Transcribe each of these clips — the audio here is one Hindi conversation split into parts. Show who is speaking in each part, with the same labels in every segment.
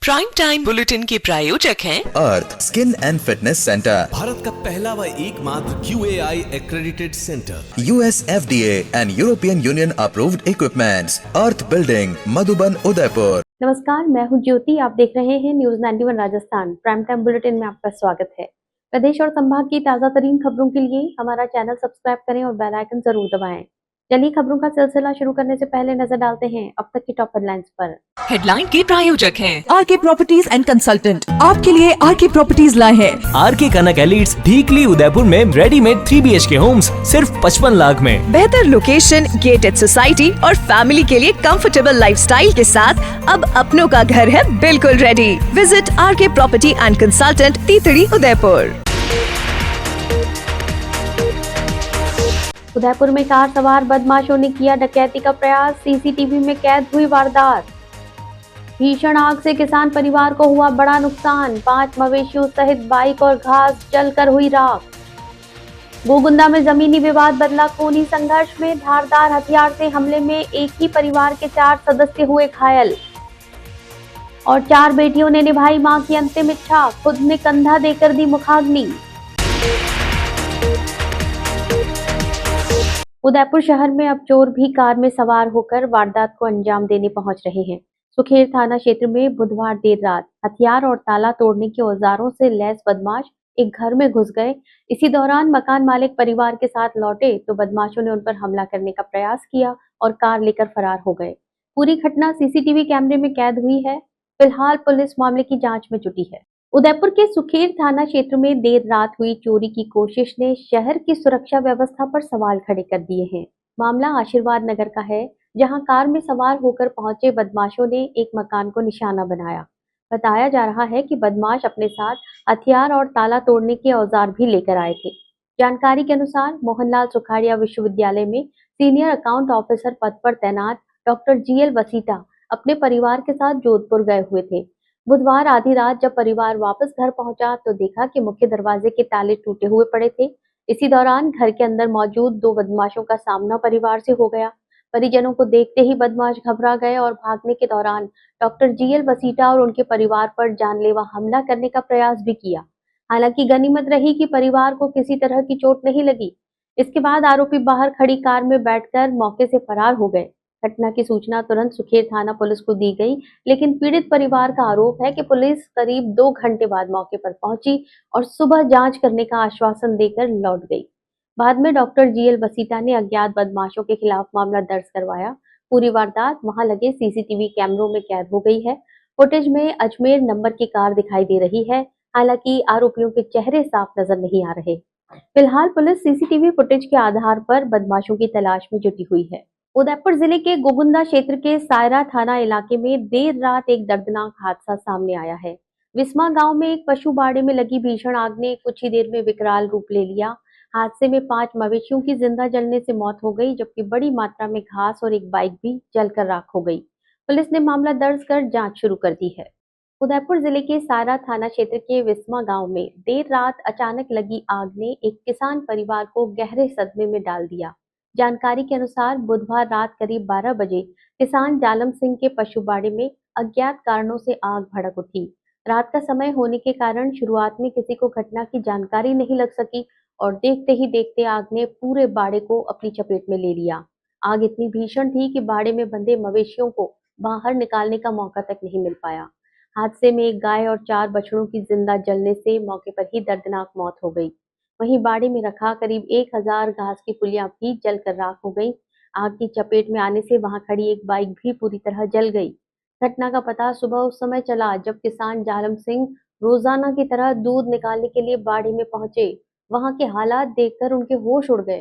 Speaker 1: प्राइम टाइम बुलेटिन के प्रायोजक हैं
Speaker 2: Earth skin and fitness centre,
Speaker 3: Bharat का पहला व एकमात्र QAI accredited centre,
Speaker 2: US FDA and European Union approved equipments, Earth building, Madhuban, Udaipur.
Speaker 4: नमस्कार, मैं हूं ज्योति। आप देख रहे हैं news 91 Rajasthan. Prime time bulletin में आपका स्वागत है। प्रदेश और संभाग की ताजा तरीन खबरों के लिए हमारा चैनल सब्सक्राइब करें और बेल आइकन जरूर दबाएं। चलिए खबरों का सिलसिला शुरू करने से पहले नजर डालते हैं अब तक की टॉप हेडलाइंस पर।
Speaker 1: हेडलाइन के प्रायोजक हैं
Speaker 5: आरके प्रॉपर्टीज एंड कंसल्टेंट। आपके लिए आरके प्रॉपर्टीज लाए हैं
Speaker 6: आरके कनक एलिट्स ढीकली उदयपुर में रेडीमेड 3 BHK होम्स सिर्फ 55 लाख में।
Speaker 5: बेहतर लोकेशन, गेटेड सोसाइटी और फैमिली के लिए कंफर्टेबल लाइफस्टाइल के साथ अब अपनों का घर है बिल्कुल ready. Visit RK property and consultant, तीतड़ी, उदयपुर।
Speaker 4: उदयपुर में कार सवार बदमाशों ने किया डकैती का प्रयास, सीसीटीवी में कैद हुई वारदात। भीषण आग से किसान परिवार को हुआ बड़ा नुकसान, 5 मवेशियों सहित बाइक और घास जलकर हुई राख। गोगुंदा में जमीनी विवाद बदला खूनी संघर्ष में, धारदार हथियार से हमले में एक ही परिवार के 4 सदस्य हुए घायल। और 4 बेटियों ने निभाई मां की अंतिम इच्छा, खुद में कंधा देकर दी मुखाग्नि। उदयपुर शहर में अब चोर भी कार में सवार होकर वारदात को अंजाम देने पहुंच रहे हैं। सुखेर थाना क्षेत्र में बुधवार देर रात हथियार और ताला तोड़ने के औजारों से लैस बदमाश एक घर में घुस गए। इसी दौरान मकान मालिक परिवार के साथ लौटे तो बदमाशों ने उन पर हमला करने का प्रयास किया और कार लेकर फरार हो गए। पूरी घटना सीसीटीवी कैमरे में कैद हुई है। फिलहाल पुलिस मामले की जांच में जुटी है। उदयपुर के सुखेर थाना क्षेत्र में देर रात हुई चोरी की कोशिश ने शहर की सुरक्षा व्यवस्था पर सवाल खड़े कर दिए हैं। मामला आशीर्वाद नगर का है, जहां कार में सवार होकर पहुंचे बदमाशों ने एक मकान को निशाना बनाया। बताया जा रहा है कि बदमाश अपने साथ हथियार और ताला तोड़ने के औजार भी लेकर आए थे। जानकारी के अनुसार मोहनलाल सुखाड़िया विश्वविद्यालय में सीनियर अकाउंट ऑफिसर पद पर तैनात डॉक्टर GL वसीटा अपने परिवार के साथ जोधपुर गए हुए थे। बुधवार आधी रात जब परिवार वापस घर पहुंचा तो देखा कि मुख्य दरवाजे के ताले टूटे हुए पड़े थे। इसी दौरान घर के अंदर मौजूद 2 बदमाशों का सामना परिवार से हो गया। परिजनों को देखते ही बदमाश घबरा गए और भागने के दौरान डॉक्टर GL वसीटा और उनके परिवार पर जानलेवा हमला करने का प्रयास भी किया। हालांकि गनीमत रही कि परिवार को किसी तरह की चोट नहीं लगी। इसके बाद आरोपी बाहर खड़ी कार में बैठकर मौके से फरार हो गए। घटना की सूचना तुरंत सुखेर थाना पुलिस को दी गई, लेकिन पीड़ित परिवार का आरोप है कि पुलिस करीब 2 घंटे बाद मौके पर पहुंची और सुबह जांच करने का आश्वासन देकर लौट गई। बाद में डॉक्टर GL वसीटा ने अज्ञात बदमाशों के खिलाफ मामला दर्ज करवाया। पूरी वारदात वहां लगे सीसीटीवी कैमरों में कैद हो गई है। फुटेज में अजमेर नंबर की कार दिखाई दे रही है। हालांकि आरोपियों के चेहरे साफ नजर नहीं आ रहे। फिलहाल पुलिस सीसीटीवी फुटेज के आधार पर बदमाशों की तलाश में जुटी हुई है। उदयपुर जिले के गोगुंदा क्षेत्र के सायरा थाना इलाके में देर रात एक दर्दनाक हादसा सामने आया है। विस्मा गांव में एक पशु बाड़े में लगी भीषण आग ने कुछ ही देर में विकराल रूप ले लिया। हादसे में 5 मवेशियों की जिंदा जलने से मौत हो गई, जबकि बड़ी मात्रा में घास और एक बाइक भी जलकर राख हो गई। पुलिस ने मामला दर्ज कर जांच शुरू कर दी है। उदयपुर जिले के सायरा थाना क्षेत्र के विस्मा गांव में देर रात अचानक लगी आग ने एक किसान परिवार को गहरे सदमे में डाल दिया। जानकारी के अनुसार बुधवार रात करीब 12 बजे किसान जालम सिंह के पशुबाड़े में अज्ञात कारणों से आग भड़क उठी। रात का समय होने के कारण शुरुआत में किसी को घटना की जानकारी नहीं लग सकी और देखते ही देखते आग ने पूरे बाड़े को अपनी चपेट में ले लिया। आग इतनी भीषण थी कि बाड़े में बंधे मवेशियों को बाहर निकालने का मौका तक नहीं मिल पाया। हादसे में एक गाय और 4 बछड़ों की जिंदा जलने से मौके पर ही दर्दनाक मौत हो गई। वहीं बाड़े में रखा करीब 1000 घास की पुलियां भी जलकर राख हो गई। आग की चपेट में आने से वहां खड़ी एक बाइक भी पूरी तरह जल गई। घटना का पता सुबह उस समय चला जब किसान जालम सिंह रोजाना की तरह दूध निकालने के लिए बाड़े में पहुंचे। वहां के हालात देखकर उनके होश उड़ गए।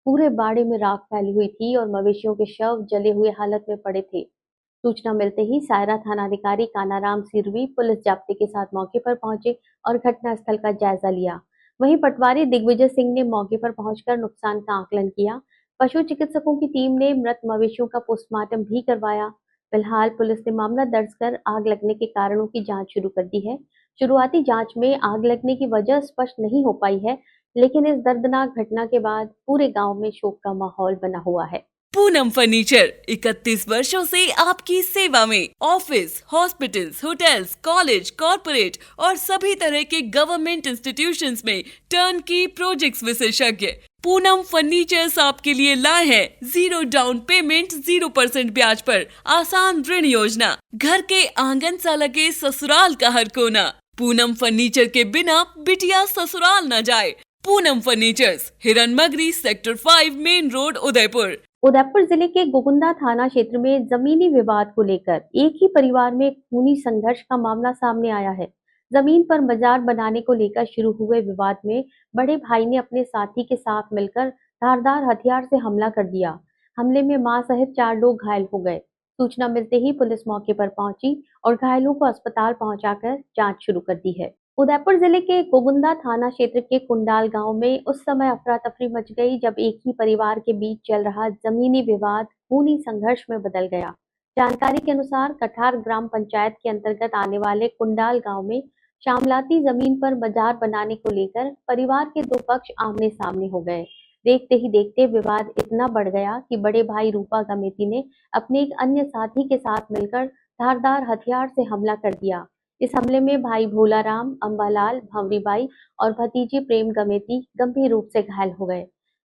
Speaker 4: पूरे बाड़े में राख फैली हुई थी और मवेशियों के शव जले हुए हालत में पड़े थे। सूचना मिलते ही सायरा थानाधिकारी कानाराम सिरवी पुलिस जाब्ते के साथ मौके पर पहुंचे और घटनास्थल का जायजा लिया। वहीं पटवारी दिग्विजय सिंह ने मौके पर पहुंचकर नुकसान का आकलन किया। पशु चिकित्सकों की टीम ने मृत मवेशियों का पोस्टमार्टम भी करवाया। फिलहाल पुलिस ने मामला दर्ज कर आग लगने के कारणों की जांच शुरू कर दी है। शुरुआती जांच में आग लगने की वजह स्पष्ट नहीं हो पाई है, लेकिन इस दर्दनाक घटना के बाद पूरे गांव में शोक का माहौल बना हुआ है।
Speaker 7: पूनम फर्नीचर 31 वर्षों से आपकी सेवा में। Office, hospitals, hotels, college, corporate और सभी तरह के गवर्नमेंट इंस्टीट्यूशंस में टर्नकी प्रोजेक्ट्स विशेषज्ञ पूनम फर्नीचर्स आपके लिए लाए हैं 0 डाउन पेमेंट 0% ब्याज पर आसान ऋण योजना। घर के आंगन सा लगे ससुराल का हर कोना। पूनम फर्नीचर के बिना बिटिया ससुराल न जाए। Poonam furnitures, Hiranmagri, sector 5, main road, Udaipur.
Speaker 4: Udaipur जिले के गोगुंदा थाना क्षेत्र में जमीनी विवाद को लेकर एक ही परिवार में खूनी संघर्ष का मामला सामने आया है। जमीन पर बाजार बनाने को लेकर शुरू हुए विवाद में बड़े भाई ने अपने साथी के साथ मिलकर धारदार हथियार से हमला कर दिया। हमले में मां सहित 4 लोग घायल हो गए। सूचना मिलते ही पुलिस मौके पर पहुंची और घायलों को अस्पताल पहुंचाकर जांच शुरू कर दी है। उदयपुर जिले के गोगुंदा थाना क्षेत्र के कुंडाल गांव में उस समय अफरा तफरी मच गई जब एक ही परिवार के बीच चल रहा जमीनी विवाद खूनी संघर्ष में बदल गया। जानकारी के अनुसार कठार ग्राम पंचायत के अंतर्गत आने वाले कुंडाल गांव में शामलाती जमीन पर बाजार बनाने को लेकर परिवार के 2 पक्ष आमने सामने हो गए। देखते ही देखते विवाद इतना बढ़ गया कि बड़े भाई रूपा गमेती ने अपने एक अन्य साथी के साथ मिलकर धारदार हथियार से हमला कर दिया। इस हमले में भाई भोलाराम, अंबालाल, भंवरीबाई और भतीजी प्रेम गमेती गंभीर रूप से घायल हो गए।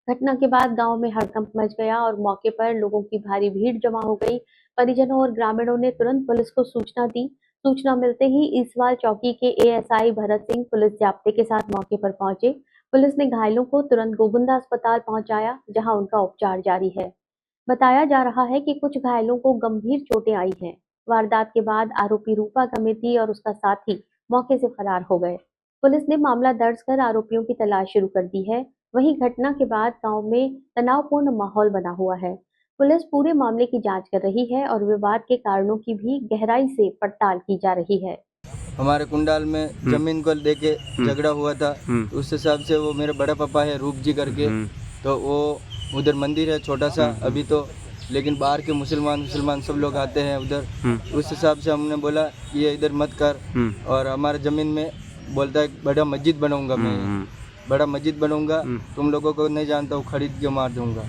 Speaker 4: घटना के बाद गांव में हड़कंप मच गया और मौके पर लोगों की भारी भीड़ जमा हो गई। परिजनों और ग्रामीणों ने तुरंत पुलिस को सूचना दी। सूचना मिलते ही ईसवाल चौकी के एएसआई भरत सिंह पुलिस जाब्ते के साथ मौके पर पहुंचे। पुलिस ने घायलों को तुरंत गोगुंदा अस्पताल पहुंचाया, जहां उनका उपचार जारी है। बताया जा रहा है कि कुछ घायलों को गंभीर चोटें आई हैं। वारदात के बाद आरोपी रूपा गमेती और उसका साथी मौके से फरार हो गए। पुलिस ने मामला दर्ज कर आरोपियों की तलाश शुरू कर दी है। वहीं घटना के बाद गांव में तनावपूर्ण माहौल बना हुआ है। पुलिस पूरे मामले की जांच कर रही है और विवाद के कारणों की भी गहराई से पड़ताल की जा रही है।
Speaker 8: हमारे कुंडाल में जमीन को लेके झगड़ा हुआ था। उस हिसाब से वो मेरे बड़े पापा है रूप जी करके, तो वो उधर मंदिर है छोटा सा अभी तो, लेकिन बाहर के मुसलमान सब लोग आते हैं उधर। उस हिसाब से हमने बोला कि ये इधर मत कर, और हमारे ज़मीन में बोलता है बड़ा मस्जिद बनाऊंगा मैं, बड़ा मस्जिद बनाऊंगा, तुम लोगों को नहीं जानता हूँ, खरीद के मार दूंगा।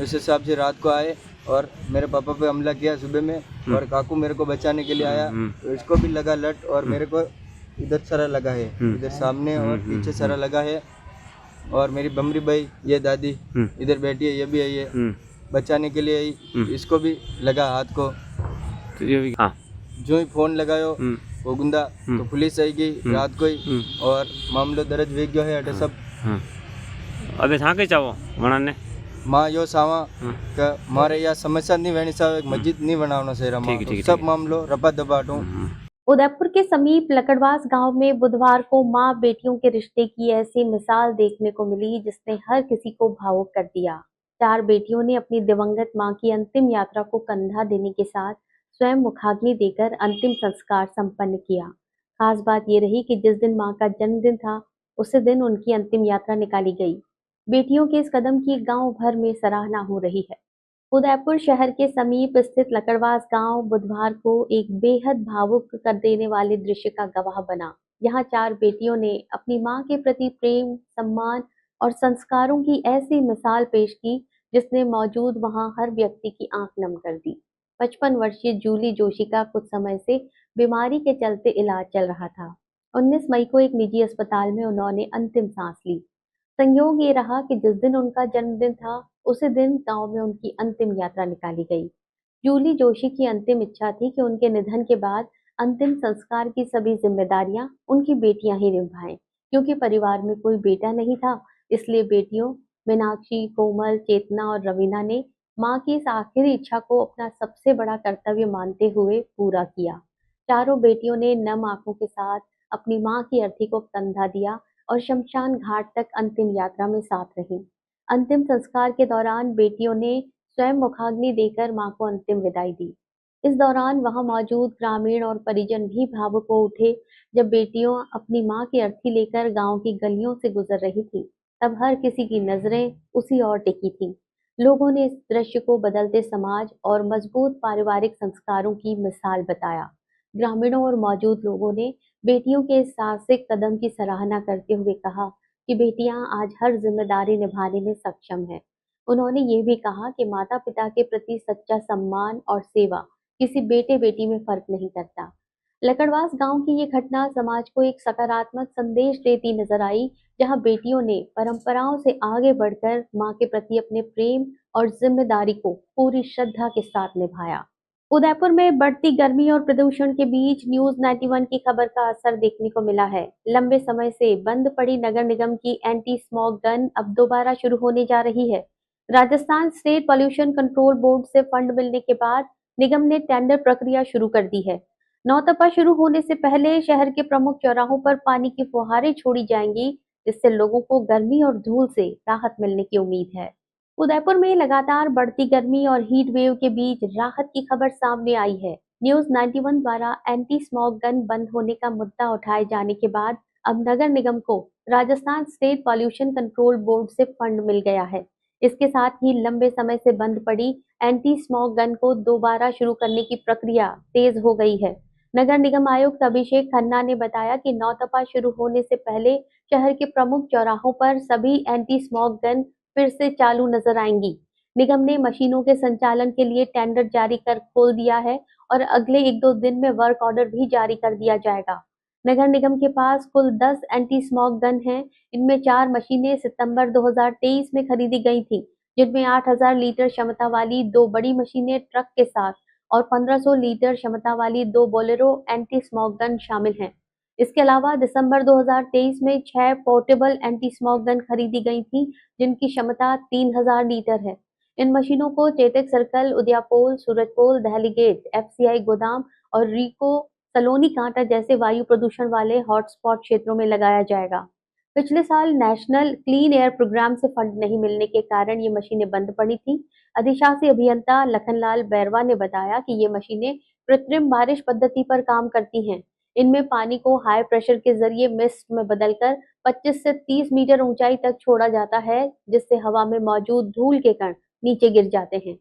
Speaker 8: उस हिसाब से रात को आए और मेरे पापा पे हमला किया सुबह में, और काकू मेरे को बचाने के लिए आया, तो इसको भी लगा लट, और मेरे को इधर सरा लगा है, इधर सामने और पीछे सरा लगा है। और मेरी बमरी भाई ये दादी इधर बैठी है, ये भी आई है बचाने के लिए आई, इसको भी लगा हाथ को।
Speaker 9: तो ये भी हाँ
Speaker 8: जो ही फोन लगायो गोगुंदा तो पुलिस आई गई रात को ही, और मामलो दर्ज वे गयो है अटे सब।
Speaker 9: अबे था के चाहो मणा ने
Speaker 8: माँ यो सावा का मारे या समस्या नहीं वहनी साहब, एक मस्जिद नहीं बनावना सही रहा, तो सब मामलो रपा दबाटो।
Speaker 4: उदयपुर के समीप लकड़वास गांव में बुधवार को मां बेटियों के रिश्ते की ऐसी मिसाल देखने को मिली जिसने हर किसी को भावुक कर दिया। 4 बेटियों ने अपनी दिवंगत मां की अंतिम यात्रा को कंधा देने के साथ स्वयं मुखाग्नि देकर अंतिम संस्कार संपन्न किया। खास बात ये रही कि जिस दिन मां का जन्मदिन था उसी दिन उनकी अंतिम यात्रा निकाली गई। बेटियों के इस कदम की गांव भर में सराहना हो रही है। उदयपुर शहर के समीप स्थित लकड़वास गांव बुधवार को एक बेहद भावुक कर देने वाले दृश्य का गवाह बना। यहाँ 4 बेटियों ने अपनी मां के प्रति प्रेम, सम्मान और संस्कारों की ऐसी मिसाल पेश की जिसने मौजूद वहां हर व्यक्ति की आंख नम कर दी। 55 वर्षीय जूली जोशी का कुछ समय से बीमारी के चलते इलाज चल रहा था। 19 मई को एक निजी अस्पताल में उन्होंने अंतिम सांस ली। संयोग ये रहा कि जिस दिन उनका जन्मदिन था उसी दिन गांव में उनकी अंतिम यात्रा निकाली गई। जूली जोशी की अंतिम इच्छा थी कि उनके निधन के बाद अंतिम संस्कार की सभी जिम्मेदारियां उनकी बेटियां ही निभाएं। क्योंकि परिवार में कोई बेटा नहीं था, इसलिए बेटियों मीनाक्षी, कोमल, चेतना और रवीना ने मां की इस आखिरी इच्छा को अपना सबसे बड़ा कर्तव्य मानते हुए पूरा किया। चारों बेटियों ने नम आंखों के साथ अपनी मां की अर्थी को कंधा दिया और शमशान घाट तक अंतिम यात्रा में साथ रहीं। अंतिम संस्कार के दौरान बेटियों ने स्वयं मुखाग्नि देकर मां को अंतिम विदाई दी। इस दौरान वहां मौजूद ग्रामीण और परिजन भी भावुक हो उठे। जब बेटियों अपनी मां की अर्थी लेकर गांव की गलियों से गुजर रही थी, तब हर किसी की नजरें उसी ओर टिकी थी। लोगों ने इस दृश्य को बदलते समाज और मजबूत पारिवारिक संस्कारों की मिसाल बताया। ग्रामीणों और मौजूद लोगों ने बेटियों के इस साहसिक कदम की सराहना करते हुए कहा कि बेटियां आज हर जिम्मेदारी निभाने में सक्षम हैं। उन्होंने ये भी कहा कि माता पिता के प्रति सच्चा सम्मान और सेवा किसी बेटे बेटी में फर्क नहीं करता। लकड़वास गांव की ये घटना समाज को एक सकारात्मक संदेश देती नजर आई, जहां बेटियों ने परंपराओं से आगे बढ़कर मां के प्रति अपने प्रेम और जिम्मेदारी को पूरी श्रद्धा के साथ निभाया। उदयपुर में बढ़ती गर्मी और प्रदूषण के बीच न्यूज 91 की खबर का असर देखने को मिला है। लंबे समय से बंद पड़ी नगर निगम की एंटी स्मॉग गन अब दोबारा शुरू होने जा रही है। Rajasthan state pollution control board से फंड मिलने के बाद निगम ने टेंडर प्रक्रिया शुरू कर दी है। नौतपा शुरू होने से पहले शहर के प्रमुख चौराहों पर पानी की फुहारें छोड़ी जाएंगी, जिससे लोगों को गर्मी और धूल से राहत मिलने की उम्मीद है। उदयपुर में लगातार बढ़ती गर्मी और हीट वेव के बीच राहत की खबर सामने आई है। न्यूज 91 द्वारा एंटी स्मॉग गन बंद होने का मुद्दा उठाए जाने के बाद अब नगर निगम को Rajasthan state pollution control board से फंड मिल गया है। इसके साथ ही लंबे समय से बंद पड़ी एंटी स्मॉग गन को दोबारा शुरू करने की प्रक्रिया तेज हो गई है। नगर निगम आयुक्त अभिषेक खन्ना ने बताया कि नौतपा शुरू होने से पहले शहर के प्रमुख चौराहों पर सभी एंटी स्मॉग गन फिर से चालू नजर आएंगी। निगम ने मशीनों के संचालन के लिए टेंडर जारी कर खोल दिया है और अगले 1-2 दिन में वर्क ऑर्डर भी जारी कर दिया जाएगा। नगर निगम के पास कुल 10 एंटी स्मॉग गन हैं। इनमें 4 मशीनें सितंबर 2023 में खरीदी गई थी, जिनमें 8000 लीटर क्षमता वाली 2 बड़ी मशीनें ट्रक के साथ और 1500 लीटर क्षमता वाली 2 बोलेरो एंटी स्मॉग गन शामिल हैं। इसके अलावा दिसंबर 2023 में 6 पोर्टेबल एंटी स्मॉग गन खरीदी गई थी, जिनकी क्षमता 3000 लीटर है। इन मशीनों को Chetak circle, Udiapol, Surajpol, Delhi gate, FCI गोदाम और रीको सलोनी कांटा जैसे वायु प्रदूषण वाले हॉटस्पॉट क्षेत्रों में लगाया जाएगा। पिछले साल नेशनल क्लीन एयर प्रोग्राम से फंड नहीं मिलने के कारण ये मशीनें बंद पड़ी थी। अधिशासी अभियंता लखनलाल बैरवा ने बताया कि ये मशीनें कृत्रिम बारिश पद्धति पर काम करती हैं। इनमें पानी को हाई प्रेशर के जरिए मिस्ट में बदलकर 25 से 30 मीटर ऊंचाई तक छोड़ा जाता है, जिससे हवा में मौजूद धूल के कण नीचे गिर जाते हैं।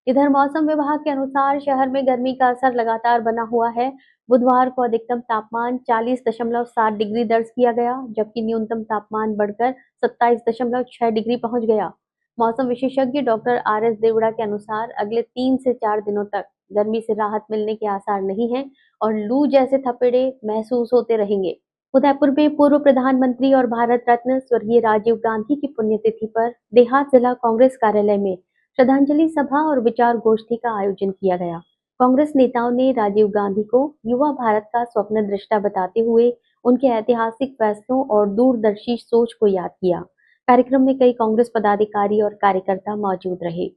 Speaker 4: इधर मौसम विभाग के अनुसार शहर में गर्मी का असर लगातार बना हुआ है। बुधवार को अधिकतम तापमान 40.7 डिग्री दर्ज किया गया, जबकि न्यूनतम तापमान बढ़कर 27.6 डिग्री पहुंच गया। मौसम विशेषज्ञ डॉक्टर आर.एस. देवड़ा के अनुसार अगले 3 से 4 दिनों तक गर्मी से राहत मिलने के आसार नहीं है और लू जैसे थपेड़े महसूस होते रहेंगे। उदयपुर में पूर्व प्रधानमंत्री और भारत रत्न स्वर्गीय राजीव गांधी की पुण्यतिथि पर देहात जिला कांग्रेस कार्यालय में श्रद्धांजलि सभा और विचार गोष्ठी का आयोजन किया गया। कांग्रेस नेताओं ने राजीव गांधी को युवा भारत का स्वप्न दृष्टा बताते हुए उनके ऐतिहासिक फैसलों और दूरदर्शी सोच को याद किया। कार्यक्रम में कई कांग्रेस पदाधिकारी और कार्यकर्ता मौजूद रहे।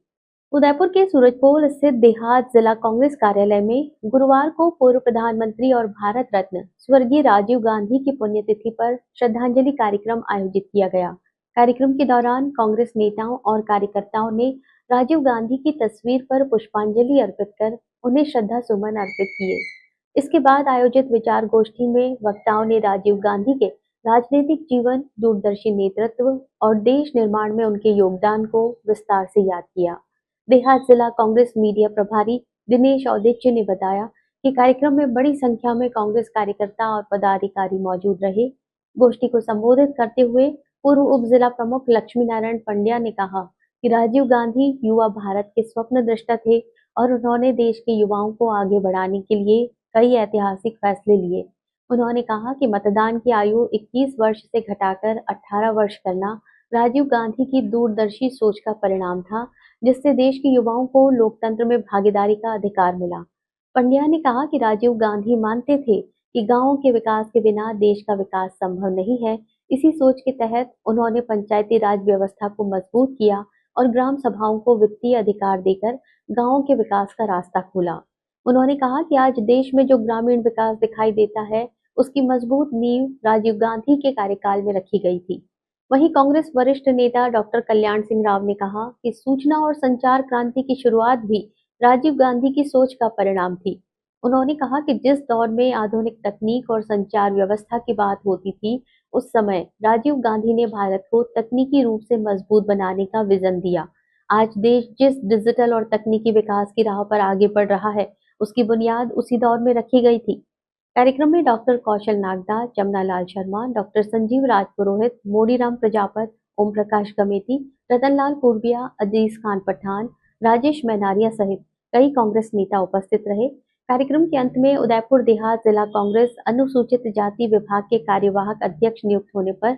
Speaker 4: उदयपुर के सूरजपोल स्थित देहात जिला कांग्रेस कार्यालय में गुरुवार को पूर्व प्रधानमंत्री और भारत रत्न स्वर्गीय राजीव गांधी की पुण्यतिथि पर श्रद्धांजलि कार्यक्रम आयोजित किया गया। कार्यक्रम के दौरान कांग्रेस नेताओं और कार्यकर्ताओं ने राजीव गांधी की तस्वीर पर पुष्पांजलि अर्पित कर उन्हें श्रद्धा सुमन अर्पित किए। इसके बाद आयोजित विचार गोष्ठी में वक्ताओं ने राजीव गांधी के राजनीतिक जीवन, दूरदर्शी नेतृत्व और देश निर्माण में उनके योगदान को विस्तार से याद किया। देहात जिला कांग्रेस मीडिया प्रभारी दिनेश औदिच्य ने बताया कि कार्यक्रम में बड़ी संख्या में कांग्रेस कार्यकर्ता और पदाधिकारी मौजूद रहे। गोष्ठी को संबोधित करते हुए पूर्व उप जिला प्रमुख लक्ष्मी नारायण पंड्या ने कहा कि राजीव गांधी युवा भारत के स्वप्न दृष्टा थे और उन्होंने देश के युवाओं को आगे बढ़ाने के लिए कई ऐतिहासिक फैसले लिए। उन्होंने कहा कि मतदान की आयु 21 वर्ष से घटाकर 18 वर्ष करना राजीव गांधी की दूरदर्शी सोच का परिणाम था, जिससे देश के युवाओं को लोकतंत्र में भागीदारी का अधिकार मिला। पंड्या ने कहा कि राजीव गांधी मानते थे कि गांवों के विकास के बिना देश का विकास संभव नहीं है। इसी सोच के तहत उन्होंने पंचायती राज व्यवस्था को मजबूत किया और ग्राम सभाओं को वित्तीय अधिकार देकर गांवों के विकास का रास्ता खोला। उन्होंने कहा कि आज देश में जो ग्रामीण विकास दिखाई देता है, उसकी मजबूत नींव राजीव गांधी के कार्यकाल में रखी गई थी। वहीं कांग्रेस वरिष्ठ नेता डॉक्टर कल्याण सिंह राव ने कहा कि सूचना और संचार क्रांति की शुरुआत भी राजीव गांधी की सोच का परिणाम थी। उन्होंने कहा कि जिस दौर में आधुनिक तकनीक और संचार व्यवस्था की बात होती थी, उस समय राजीव गांधी ने भारत को तकनीकी रूप से मजबूत बनाने का विजन दिया। आज देश जिस डिजिटल और तकनीकी विकास की राह पर आगे बढ़ रहा है, उसकी बुनियाद उसी दौर में रखी गई थी। कार्यक्रम में डॉक्टर कौशल नागदा, जमुना लाल शर्मा, डॉक्टर संजीव राजपुरोहित, मोड़ीराम प्रजापत ओम प्रकाश गमेती, रतनलाल पूर्विया, अजीज खान पठान, राजेश मैनारिया सहित कई कांग्रेस नेता उपस्थित रहे। कार्यक्रम के अंत में उदयपुर देहात जिला कांग्रेस अनुसूचित जाति विभाग के कार्यवाहक अध्यक्ष नियुक्त होने पर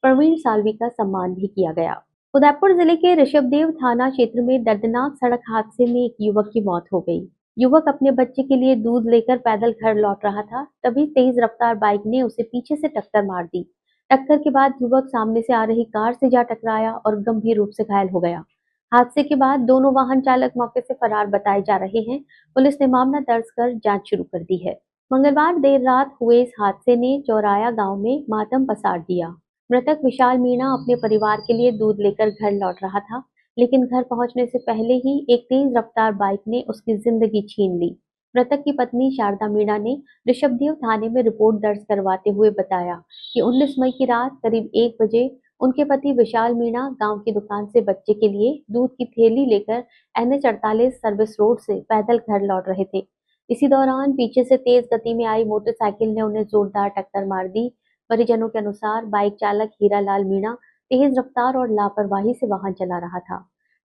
Speaker 4: प्रवीण साल्वी का सम्मान भी किया गया। उदयपुर जिले के ऋषभदेव थाना क्षेत्र में दर्दनाक सड़क हादसे में एक युवक की मौत हो गई। युवक अपने बच्चे के लिए दूध लेकर पैदल घर लौट रहा था, तभी तेज रफ्तार बाइक ने उसे पीछे से टक्कर मार दी। टक्कर के बाद युवक सामने से आ रही कार से जा टकराया और गंभीर रूप से घायल हो गया। हादसे के बाद दोनों वाहन चालक मौके से फरार बताए जा रहे हैं। पुलिस ने मामला दर्ज कर जांच शुरू कर दी है। मंगलवार देर रात हुए इस हादसे ने चौराया गांव में मातम पसार दिया। मृतक विशाल मीणा अपने परिवार के लिए दूध लेकर घर लौट रहा था, लेकिन घर पहुंचने से पहले ही एक तेज रफ्तार बाइक ने उसकी जिंदगी छीन ली। मृतक की पत्नी शारदा मीणा ने ऋषभदेव थाने में रिपोर्ट दर्ज करवाते हुए बताया कि 19 मई की रात करीब 1 बजे उनके पति विशाल मीणा गांव की दुकान से बच्चे के लिए दूध की थैली लेकर NH 48 सर्विस रोड से पैदल घर लौट रहे थे। इसी दौरान पीछे से तेज गति में आई मोटरसाइकिल ने उन्हें जोरदार टक्कर मार दी। परिजनों के अनुसार बाइक चालक हीरालाल मीणा तेज रफ्तार और लापरवाही से वाहन चला रहा था।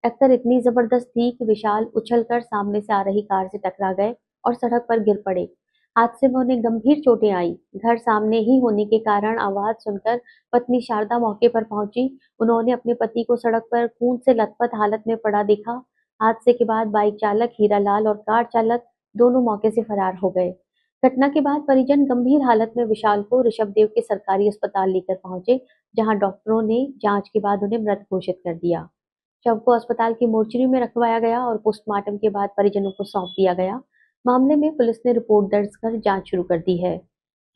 Speaker 4: टक्कर इतनी जबरदस्त थी कि विशाल उछलकर सामने से आ रही कार से टकरा गए और सड़क पर गिर पड़े। हादसे में उन्हें गंभीर चोटें आई। घर सामने ही होने के कारण आवाज सुनकर पत्नी शारदा मौके पर पहुंची। उन्होंने अपने पति को सड़क पर खून से लथपथ हालत में पड़ा देखा। हादसे के बाद बाइक चालक हीरालाल और कार चालक दोनों मौके से फरार हो गए। घटना के बाद परिजन गंभीर हालत में विशाल को ऋषभदेव के सरकारी अस्पताल लेकर पहुंचे, जहां डॉक्टरों ने जांच के बाद उन्हें मृत घोषित कर दिया। शव को अस्पताल की मोर्चरी में रखवाया गया और पोस्टमार्टम के बाद परिजनों को सौंप दिया गया। मामले में पुलिस ने रिपोर्ट दर्ज कर जांच शुरू कर दी है।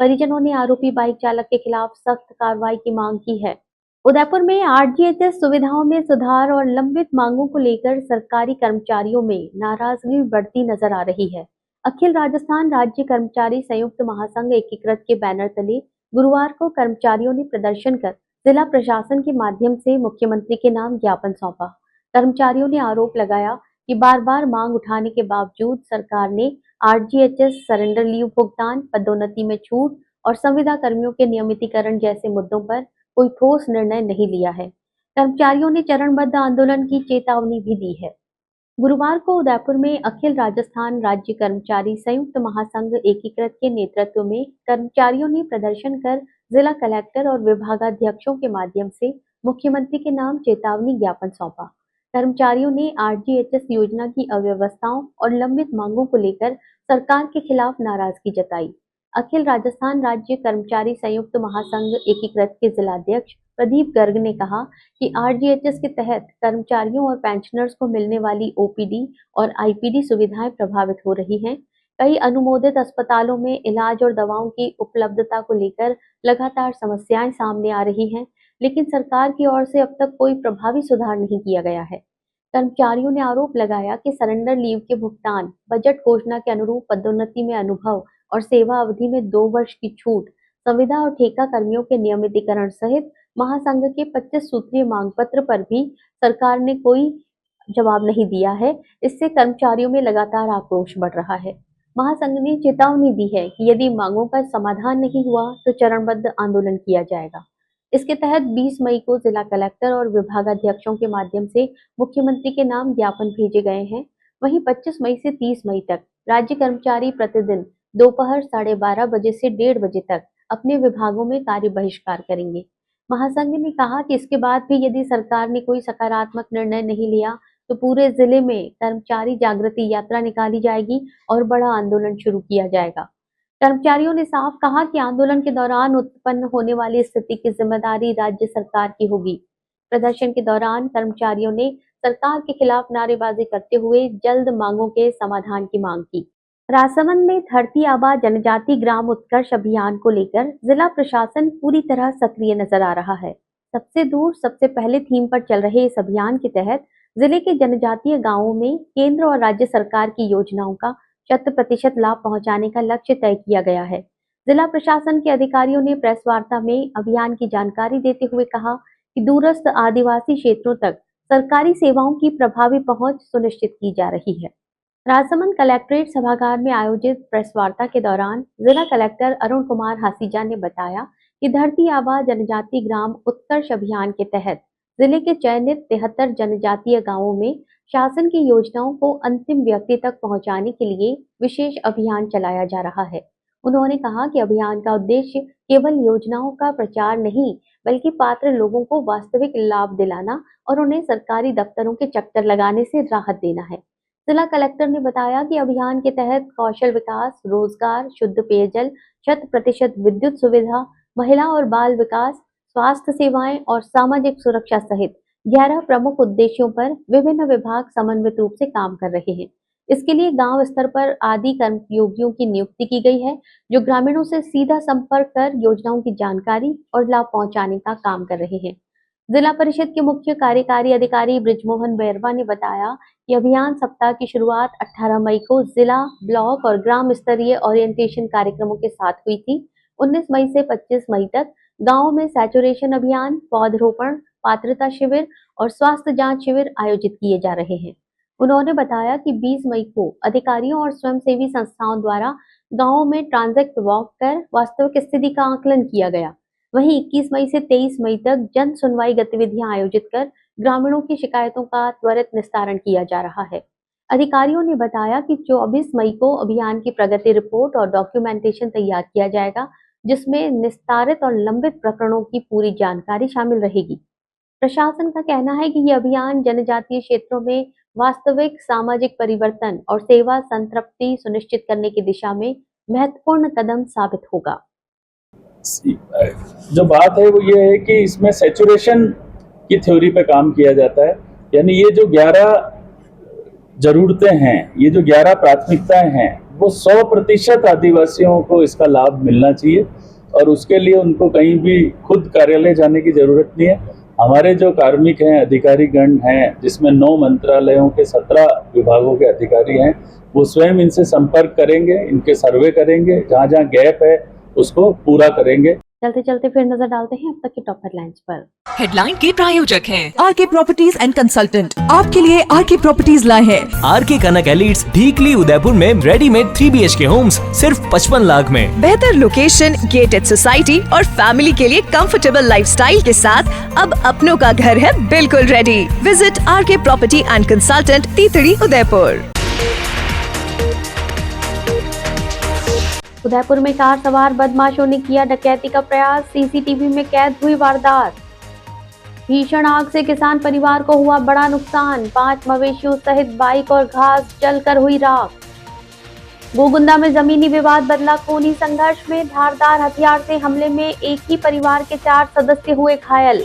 Speaker 4: परिजनों ने आरोपी बाइक चालक के खिलाफ सख्त कार्रवाई की मांग की है। उदयपुर में RGHS सुविधाओं में सुधार और लंबित मांगों को लेकर सरकारी कर्मचारियों में नाराजगी बढ़ती नजर आ रही है। अखिल राजस्थान राज्य कर्मचारी संयुक्त महासंघ एकीकृत के बैनर तले गुरुवार को कर्मचारियों ने प्रदर्शन कर जिला प्रशासन के माध्यम से मुख्यमंत्री के नाम ज्ञापन सौंपा। कर्मचारियों ने आरोप लगाया कि बार बार मांग उठाने के बावजूद सरकार ने RGHS सरेंडर लीव भुगतान, पदोन्नति में छूट और संविदा कर्मियों के नियमितीकरण जैसे मुद्दों पर कोई ठोस निर्णय नहीं लिया है। कर्मचारियों ने चरणबद्ध आंदोलन की चेतावनी भी दी है। गुरुवार को उदयपुर में अखिल राजस्थान राज्य कर्मचारी संयुक्त महासंघ एकीकृत के नेतृत्व में कर्मचारियों ने प्रदर्शन कर जिला कलेक्टर और विभागाध्यक्षों के माध्यम से मुख्यमंत्री के नाम चेतावनी ज्ञापन सौंपा। कर्मचारियों ने RGHS योजना की अव्यवस्थाओं और लंबित मांगों को लेकर सरकार के खिलाफ नाराजगी जताई। अखिल राजस्थान राज्य कर्मचारी संयुक्त महासंघ एकीकृत के जिलाध्यक्ष प्रदीप गर्ग ने कहा कि RGHS के तहत कर्मचारियों और पेंशनर्स को मिलने वाली OPD और IPD सुविधाएं प्रभावित हो रही हैं। कई अनुमोदित अस्पतालों में इलाज और दवाओं की उपलब्धता को लेकर लगातार समस्याएं सामने आ रही हैं, लेकिन सरकार की ओर से अब तक कोई प्रभावी सुधार नहीं किया गया है। कर्मचारियों ने आरोप लगाया कि सरेंडर लीव के भुगतान, बजट घोषणा के अनुरूप पदोन्नति में अनुभव और सेवा अवधि में 2 वर्ष की छूट, संविदा और ठेका कर्मियों के नियमितीकरण सहित महासंघ के 25 सूत्रीय मांग पत्र पर भी सरकार ने कोई जवाब नहीं दिया है। इससे कर्मचारियों में लगातार आक्रोश बढ़ रहा है। महासंघ ने चेतावनी दी है कि यदि मांगों का समाधान नहीं हुआ तो चरणबद्ध आंदोलन किया जाएगा। इसके तहत 20 मई को जिला कलेक्टर और विभागाध्यक्षों के माध्यम से मुख्यमंत्री के नाम ज्ञापन भेजे गए हैं। वहीं 25 मई से 30 मई तक राज्य कर्मचारी प्रतिदिन दोपहर 12:30 बजे से 1:30 बजे तक अपने विभागों में कार्य बहिष्कार करेंगे। महासंघ ने कहा कि इसके बाद भी यदि सरकार ने कोई सकारात्मक निर्णय नहीं लिया तो पूरे जिले में कर्मचारी जागृति यात्रा निकाली जाएगी और बड़ा आंदोलन शुरू किया जाएगा। कर्मचारियों ने साफ कहा कि आंदोलन के दौरान उत्पन्न होने वाली स्थिति की जिम्मेदारी राज्य सरकार की होगी। प्रदर्शन के दौरान कर्मचारियों ने सरकार के खिलाफ नारेबाजी करते हुए जल्द मांगों के समाधान की मांग की। राजसमंद में धरती आबा जनजाति ग्राम उत्कर्ष अभियान को लेकर जिला प्रशासन पूरी तरह सक्रिय नजर आ रहा है। सबसे दूर सबसे पहले थीम पर चल रहे इस अभियान के तहत जिले के जनजातीय गांवों में केंद्र और राज्य सरकार की योजनाओं का 100% लाभ पहुंचाने का लक्ष्य तय किया गया है। जिला प्रशासन के अधिकारियों ने प्रेस वार्ता में अभियान की जानकारी देते हुए कहा कि दूरस्थ आदिवासी क्षेत्रों तक सरकारी सेवाओं की प्रभावी पहुंच सुनिश्चित की जा रही है। राजसमंद कलेक्ट्रेट सभागार में आयोजित प्रेस वार्ता के दौरान जिला कलेक्टर अरुण कुमार हासीजा ने बताया कि धरती आबा जनजाति ग्राम उत्कर्ष अभियान के तहत जिले के चयनित 73 जनजातीय गांवों में शासन की योजनाओं को अंतिम व्यक्ति तक पहुंचाने के लिए विशेष अभियान चलाया जा रहा है। उन्होंने कहा कि अभियान का उद्देश्य केवल योजनाओं का प्रचार नहीं, बल्कि पात्र लोगों को वास्तविक लाभ दिलाना और उन्हें सरकारी दफ्तरों के चक्कर लगाने से राहत देना है। जिला कलेक्टर ने बताया कि अभियान के तहत कौशल विकास, रोजगार, शुद्ध पेयजल, 100% विद्युत सुविधा, महिला और बाल विकास, स्वास्थ्य सेवाएं और सामाजिक सुरक्षा सहित 11 प्रमुख उद्देश्यों पर विभिन्न विभाग समन्वित रूप से काम कर रहे हैं। इसके लिए गांव स्तर पर आदि कर्मयोगियों की नियुक्ति की गई है, जो ग्रामीणों से सीधा संपर्क कर योजनाओं की जानकारी और लाभ पहुंचाने का काम कर रहे हैं। जिला परिषद के मुख्य कार्यकारी अधिकारी बृजमोहन बैरवा ने बताया कि अभियान सप्ताह की शुरुआत 18 मई को जिला, ब्लॉक और ग्राम स्तरीय ओरिएंटेशन कार्यक्रमों के साथ हुई थी। 19 मई से 25 मई तक गाँव में सैचुरेशन अभियान, पौधरोपण, पात्रता शिविर और स्वास्थ्य जांच शिविर आयोजित किए जा रहे हैं। उन्होंने बताया कि 20 मई को अधिकारियों और स्वयंसेवी संस्थाओं द्वारा गाँवों में ट्रांजेक्ट वॉक कर वास्तविक स्थिति का आकलन किया गया। वहीं 21 मई से 23 मई तक जन सुनवाई गतिविधियां आयोजित कर ग्रामीणों की शिकायतों का त्वरित निस्तारण किया जा रहा है। अधिकारियों ने बताया कि 24 मई को अभियान की प्रगति रिपोर्ट और डॉक्यूमेंटेशन तैयार किया जाएगा, जिसमें निस्तारित और लंबित प्रकरणों की पूरी जानकारी शामिल रहेगी। प्रशासन का कहना है कि यह अभियान जनजातीय क्षेत्रों में वास्तविक सामाजिक परिवर्तन और सेवा संतृप्ति सुनिश्चित करने की दिशा में महत्वपूर्ण कदम साबित होगा।
Speaker 10: जो बात है वो ये है कि इसमें सैचुरेशन की थ्योरी पे काम किया जाता है, यानी ये जो 11 जरूरतें हैं, ये जो 11 प्राथमिकताएं हैं, वो 100% आदिवासियों को इसका लाभ मिलना चाहिए और उसके लिए उनको कहीं भी खुद कार्यालय जाने की जरूरत नहीं है। हमारे जो कार्मिक हैं, अधिकारी गण हैं, जिसमें 9 मंत्रालयों के 17 विभागों के अधिकारी हैं, वो स्वयं इनसे संपर्क करेंगे, इनके सर्वे करेंगे, जहाँ जहाँ गैप है उसको पूरा करेंगे।
Speaker 4: चलते चलते फिर नजर डालते हैं अब तक की टॉप हेडलाइंस पर।
Speaker 1: हेडलाइन के प्रायोजक हैं
Speaker 5: आरके प्रॉपर्टीज एंड कंसल्टेंट। आपके लिए आरके प्रॉपर्टीज लाए हैं
Speaker 6: आरके कनक एलिट्स, ढीकली उदयपुर में रेडीमेड 3 BHK होम्स सिर्फ 55 लाख में।
Speaker 5: बेहतर लोकेशन, गेटेड सोसाइटी और फैमिली के लिए कंफर्टेबल लाइफस्टाइल के साथ अब अपनों का घर है बिल्कुल ready. Visit RK property and consultant, तीतड़ी, उदयपुर।
Speaker 4: उदयपुर में कार सवार बदमाशों ने किया डकैती का प्रयास, सीसीटीवी में कैद हुई वारदात। भीषण आग से किसान परिवार को हुआ बड़ा नुकसान, 5 मवेशियों सहित बाइक और घास जलकर हुई राख। गोगुंदा में जमीनी विवाद बदला खूनी संघर्ष में, धारदार हथियार से हमले में एक ही परिवार के 4 सदस्य हुए घायल।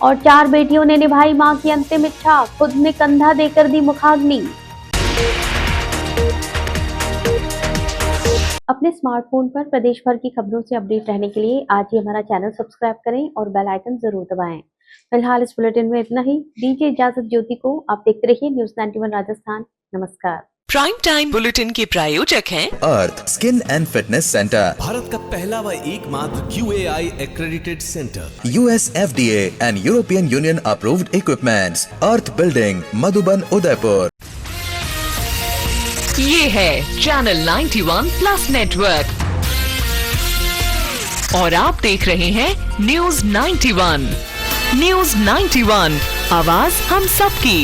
Speaker 4: और 4 बेटियों ने निभाई मां की अंतिम इच्छा, खुद ने कंधा देकर दी मुखाग्नि। अपने स्मार्टफोन पर प्रदेश भर की खबरों से अपडेट रहने के लिए आज ही हमारा चैनल सब्सक्राइब करें और बेल आइकन जरूर दबाएं। फिलहाल इस बुलेटिन में इतना ही। दीजिए इजाजत ज्योति को। आप देखते रहिए न्यूज़ 91 राजस्थान। नमस्कार।
Speaker 1: प्राइम टाइम बुलेटिन के प्रायोजक हैं
Speaker 2: Earth skin and fitness centre,
Speaker 3: Bharat का पहला व एकमात्र QAI accredited centre,
Speaker 2: US FDA and European Union approved equipments, Earth building, Madhuban, Udaipur.
Speaker 1: ये है चैनल 91 प्लस नेटवर्क और आप देख रहे हैं न्यूज़ 91। न्यूज़ 91, आवाज हम सबकी।